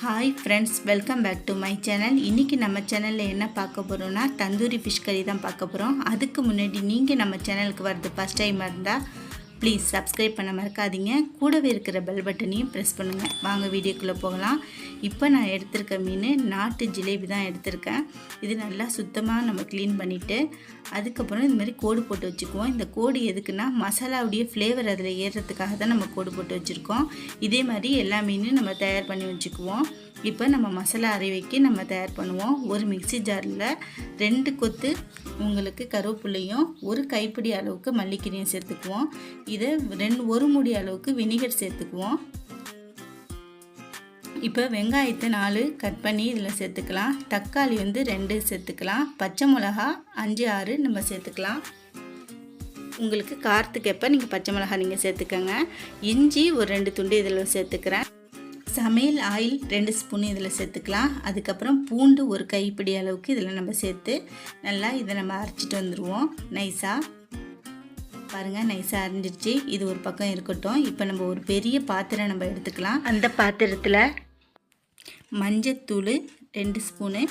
Hi friends, welcome back to my channel. இன்றைக்கி நம்ம சேனலில் என்ன பார்க்க போகிறோன்னா தந்தூரி ஃபிஷ் கறி தான் பார்க்க போகிறோம். அதுக்கு முன்னாடி நீங்கள் நம்ம சேனலுக்கு வரது ஃபஸ்ட் டைம் இருந்தால் ப்ளீஸ் சப்ஸ்கிரைப் பண்ண மறக்காதீங்க. கூடவே இருக்கிற பெல் பட்டனையும் ப்ரெஸ் பண்ணுங்கள். வாங்க வீடியோக்குள்ளே போகலாம். இப்போ நான் எடுத்திருக்க மீன் நாட்டு ஜிலேபி தான் எடுத்திருக்கேன். இது நல்லா சுத்தமாக நம்ம க்ளீன் பண்ணிவிட்டு அதுக்கப்புறம் இந்த மாதிரி கோடு போட்டு வச்சுக்குவோம். இந்த கோடு எதுக்குன்னா மசாலாவுடைய ஃப்ளேவர் அதில் ஏறுறதுக்காக தான் நம்ம கோடு போட்டு வச்சுருக்கோம். இதே மாதிரி எல்லா மீனும் நம்ம தயார் பண்ணி வச்சுக்குவோம். இப்போ நம்ம மசாலா அரைவைக்கு நம்ம தயார் பண்ணுவோம். ஒரு மிக்சி ஜாரில் 2 கொத்து உங்களுக்கு கருவேப்பிலையும் 1 கைப்பிடி அளவுக்கு மல்லிக்கீரையும் சேர்த்துக்குவோம். இதை 1 மூடி அளவுக்கு வினிகர் சேர்த்துக்குவோம். இப்போ வெங்காயத்தை 4 கட் பண்ணி இதில் சேர்த்துக்கலாம். தக்காளி 2 சேர்த்துக்கலாம். பச்சை மிளகா 5-6 நம்ம சேர்த்துக்கலாம். உங்களுக்கு காரத்துக்கு எப்போ நீங்கள் பச்சை மிளகா நீங்கள் சேர்த்துக்கோங்க. இஞ்சி ஒரு 2 துண்டு இதில் சேர்த்துக்கிறேன். சமையல் ஆயில் 2 ஸ்பூன் இதில் சேர்த்துக்கலாம். அதுக்கப்புறம் பூண்டு 1 கைப்பிடி அளவுக்கு இதில் நம்ம சேர்த்து நல்லா இதை நம்ம அரைச்சிட்டு வந்துடுவோம். நைஸாக பாருங்கள், நைஸாக அரைஞ்சிருச்சு. இது ஒரு பக்கம் இருக்கட்டும். இப்போ நம்ம ஒரு பெரிய பாத்திரம் நம்ம எடுத்துக்கலாம். அந்த பாத்திரத்தில் மஞ்சத்தூள் 2 ஸ்பூனு,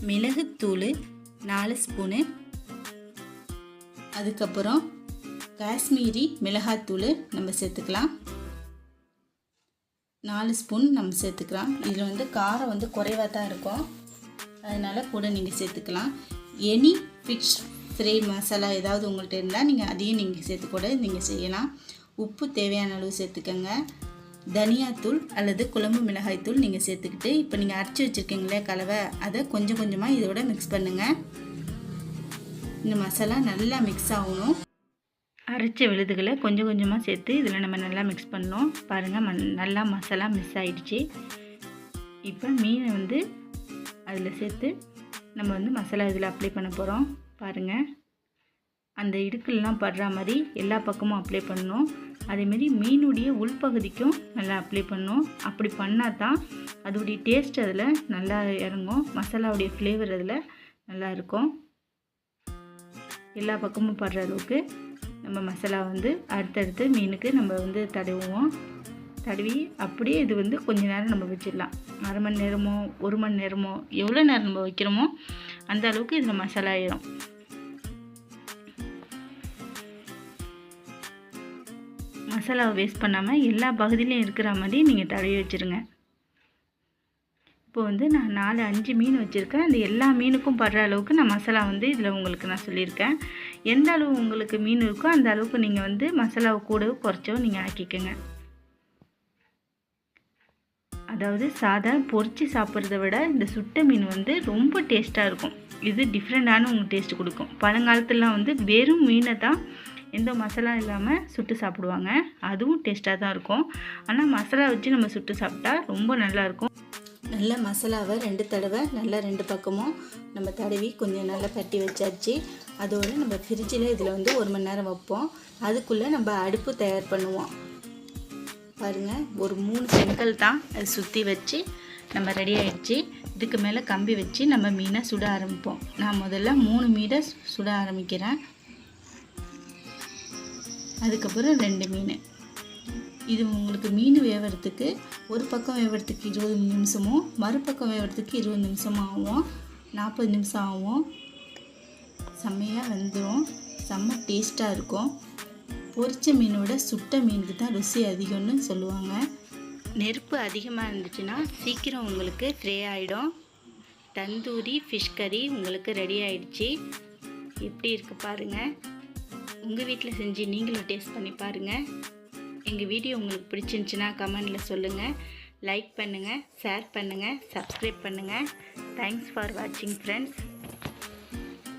மிளகுத்தூள் 4 ஸ்பூனு, அதுக்கப்புறம் காஷ்மீரி மிளகாத்தூள் நம்ம சேர்த்துக்கலாம். 4 ஸ்பூன் நம்ம சேர்த்துக்கலாம். இதில் காரம் குறைவாக தான் இருக்கும், அதனால் கூட நீங்கள் சேர்த்துக்கலாம். எனி ஃபிஷ் ஃப்ரை மசாலா ஏதாவது உங்கள்கிட்ட இருந்தால் நீங்கள் அதையும் நீங்கள் சேர்த்து கூட நீங்கள் செய்யலாம். உப்பு தேவையான அளவு சேர்த்துக்கோங்க. தனியாத்தூள் அல்லது குழம்பு மிளகாய்த்தூள் நீங்கள் சேர்த்துக்கிட்டு இப்போ நீங்கள் அரைச்சி வச்சுருக்கீங்களே கலவை, அதை கொஞ்சம் கொஞ்சமாக இதோட மிக்ஸ் பண்ணுங்கள். இந்த மசாலா நல்லா மிக்ஸ் ஆகணும். அரைச்ச விழுதுகளை கொஞ்சம் கொஞ்சமாக சேர்த்து இதில் நம்ம நல்லா மிக்ஸ் பண்ணோம். பாருங்கள், நல்லா மசாலா மிக்ஸ் ஆகிடுச்சு. இப்போ மீனை அதில் சேர்த்து நம்ம மசாலா இதில் அப்ளை பண்ண போகிறோம். பாருங்கள், அந்த இடுக்கெல்லாம் படுற மாதிரி எல்லா பக்கமும் அப்ளை பண்ணணும். அதேமாரி மீனுடைய உள்பகுதிக்கும் நல்லா அப்ளை பண்ணணும். அப்படி பண்ணால் தான் அதோடைய டேஸ்ட் அதில் நல்லா இறங்கும். மசாலாவுடைய ஃப்ளேவர் அதில் நல்லா இருக்கும். எல்லா பக்கமும் படுற அளவுக்கு நம்ம மசாலா அடுத்தடுத்து மீனுக்கு நம்ம தடவுவோம். தடவி அப்படியே இது கொஞ்ச நேரம் நம்ம வச்சிடலாம். அரை மணி நேரமோ 1 மணி நேரமோ எவ்வளோ நேரம் நம்ம வைக்கிறோமோ அந்த அளவுக்கு இதில் மசாலா ஆயிடும். மசாலாவை வேஸ்ட் பண்ணாமல் எல்லா பகுதியிலையும் இருக்கிற மாதிரி நீங்கள் தடவி வச்சுருங்க. இப்போ நான் 4-5 மீன் வச்சுருக்கேன். அந்த எல்லா மீனுக்கும் படுற அளவுக்கு நான் மசாலா இதில் உங்களுக்கு நான் சொல்லியிருக்கேன். எந்த அளவு உங்களுக்கு மீன் இருக்கோ அந்த அளவுக்கு நீங்கள் மசாலாவை கூடவோ குறைச்சோ நீங்கள் ஆக்கிக்கோங்க. அதாவது சாதா பொரித்து சாப்பிட்றத விட இந்த சுட்ட மீன் ரொம்ப டேஸ்ட்டாக இருக்கும். இது டிஃப்ரெண்ட்டான உங்களுக்கு டேஸ்ட் கொடுக்கும். பழங்காலத்துலாம் வெறும் மீனை தான் எந்த மசாலா இல்லாமல் சுட்டு சாப்பிடுவாங்க. அதுவும் டேஸ்ட்டாக தான் இருக்கும். ஆனால் மசாலா வச்சு நம்ம சுட்டு சாப்பிட்டா ரொம்ப நல்லாயிருக்கும். நல்ல மசாலாவை 2 தடவை நல்லா 2 பக்கமும் நம்ம தடவி கொஞ்சம் நல்லா கட்டி வச்சாச்சு. அதோடு நம்ம ஃப்ரிட்ஜில் இதில் 1 மணி நேரம் வைப்போம். அதுக்குள்ளே நம்ம அடுப்பு தயார் பண்ணுவோம். பாருங்கள், ஒரு 3 செங்கல் தான் அது சுற்றி வச்சு நம்ம ரெடி ஆகிடுச்சு. இதுக்கு மேலே கம்பி வச்சு நம்ம மீனை சுட ஆரம்பிப்போம். நான் முதல்ல 3 மீனை சுட ஆரம்பிக்கிறேன். அதுக்கப்புறம் 2 மீன். இது உங்களுக்கு மீன் வேவறதுக்கு ஒரு பக்கம் வேவறதுக்கு 20 நிமிஷமும் மறுபக்கம் வேவறதுக்கு 20 நிமிஷமும் ஆகும். 40 நிமிஷம் ஆகும். செம்மையாக வெந்துடும். செம்ம டேஸ்ட்டாக இருக்கும். பொரிச்ச மீனோட சுட்ட மீனுக்கு தான் ருசி அதிகம்னு சொல்லுவாங்க. நெருப்பு அதிகமாக இருந்துச்சுன்னா சீக்கிரம் உங்களுக்கு ஃப்ரை ஆகிடும். தந்தூரி ஃபிஷ் கறி உங்களுக்கு ரெடி ஆகிடுச்சு. எப்படி இருக்குது பாருங்கள். உங்கள் வீட்டில் செஞ்சு நீங்களும் டேஸ்ட் பண்ணி பாருங்கள். எங்கள் வீடியோ உங்களுக்கு பிடிச்சிருந்துச்சுன்னா கமெண்டில் சொல்லுங்கள். லைக் பண்ணுங்கள், ஷேர் பண்ணுங்கள், சப்ஸ்கிரைப் பண்ணுங்கள். தேங்க்ஸ் ஃபார் வாட்சிங் ஃப்ரெண்ட்ஸ்.